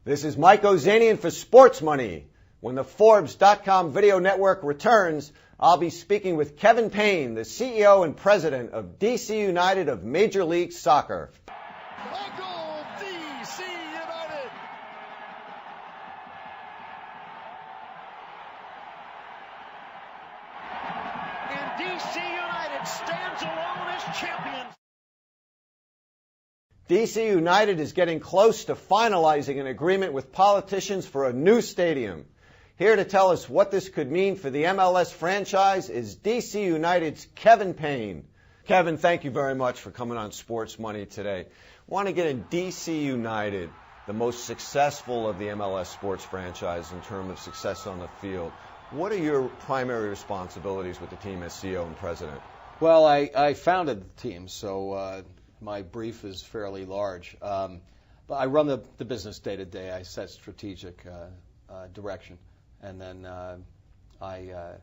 This is Mike Ozanian for Sports Money. When the Forbes.com video network returns, I'll be speaking with Kevin Payne, the CEO and president of DC United of Major League Soccer. Michael DC United. And DC United stands alone as champions. DC United is getting close to finalizing an agreement with politicians for a new stadium. Here to tell us what this could mean for the MLS franchise is DC United's Kevin Payne. Kevin, thank you very much for coming on Sports Money today. I want to get in DC United, the most successful of the MLS sports franchise in terms of success on the field. What are your primary responsibilities with the team as CEO and president? Well, I founded the team, so my brief is fairly large. But I run the business day to day. I set strategic direction, and then I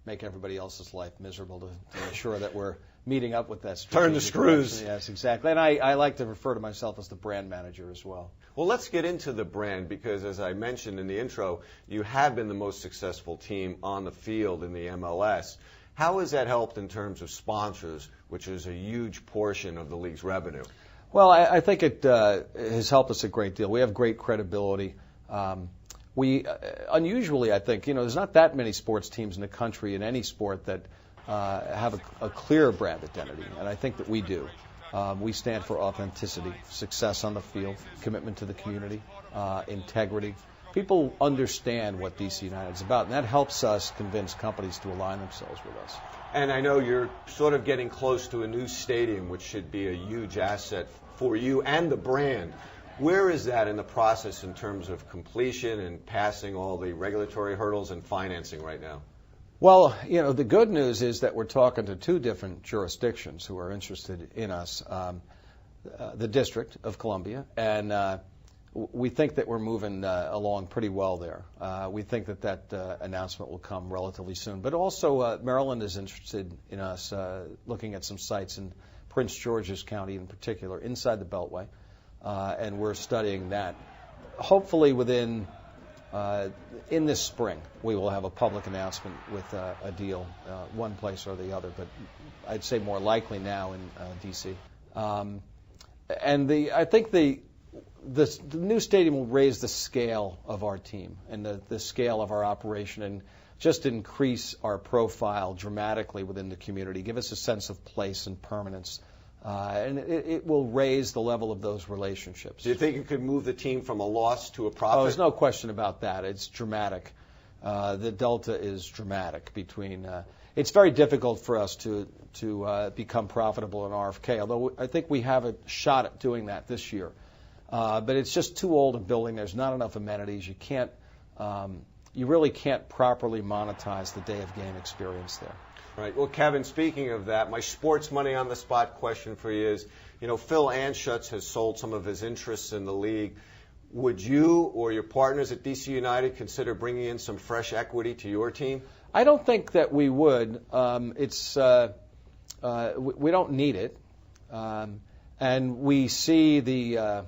make everybody else's life miserable to ensure that we're meeting up with that strategic Turn the screws. direction. Yes, exactly. And I like to refer to myself as the brand manager as well. Well, let's get into the brand because, as I mentioned in the intro, you have been the most successful team on the field in the MLS. How has that helped in terms of sponsors, which is a huge portion of the league's revenue? Well, I think it has helped us a great deal. We have great credibility. We unusually, I think, there's not that many sports teams in the country in any sport that have a clear brand identity, and I think that we do. We stand for authenticity, success on the field, commitment to the community, integrity. People understand what DC United is about, and that helps us convince companies to align themselves with us. And I know you're sort of getting close to a new stadium, which should be a huge asset for you and the brand. Where is that in the process in terms of completion and passing all the regulatory hurdles and financing right now? Well, the good news is that we're talking to two different jurisdictions who are interested in us, the District of Columbia, and we think that we're moving along pretty well there. We think that announcement will come relatively soon. But also Maryland is interested in us looking at some sites in Prince George's County in particular, inside the Beltway, and we're studying that. Hopefully in this spring, we will have a public announcement with a deal, one place or the other, but I'd say more likely now in D.C. I think the new stadium will raise the scale of our team and the scale of our operation and just increase our profile dramatically within the community, give us a sense of place and permanence. And it will raise the level of those relationships. Do you think it could move the team from a loss to a profit? Oh, there's no question about that. It's dramatic. The delta is dramatic between. It's very difficult for us to become profitable in RFK, although I think we have a shot at doing that this year. But it's just too old a building. There's not enough amenities. You really can't properly monetize the day of game experience there. Right. Well, Kevin, speaking of that, my sports money on the spot question for you is, Phil Anschutz has sold some of his interests in the league. Would you or your partners at DC United consider bringing in some fresh equity to your team? I don't think that we would. We don't need it, and we see the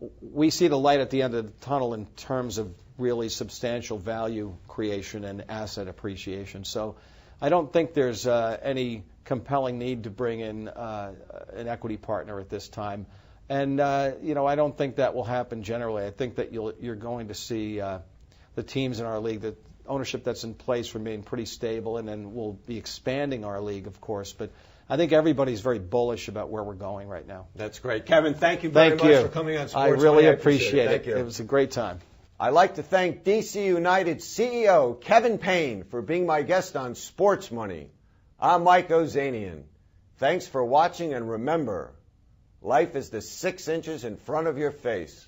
light at the end of the tunnel in terms of really substantial value creation and asset appreciation. So I don't think there's any compelling need to bring in an equity partner at this time. And, I don't think that will happen generally. I think that you're going to see the teams in our league, the ownership that's in place remain pretty stable, and then we'll be expanding our league, of course. But I think everybody's very bullish about where we're going right now. That's great. Kevin, thank you very much for coming on Sports I really Money. appreciate it. Thank you. It was a great time. I'd like to thank DC United CEO Kevin Payne for being my guest on Sports Money. I'm Mike Ozanian. Thanks for watching, and remember, life is the 6 inches in front of your face.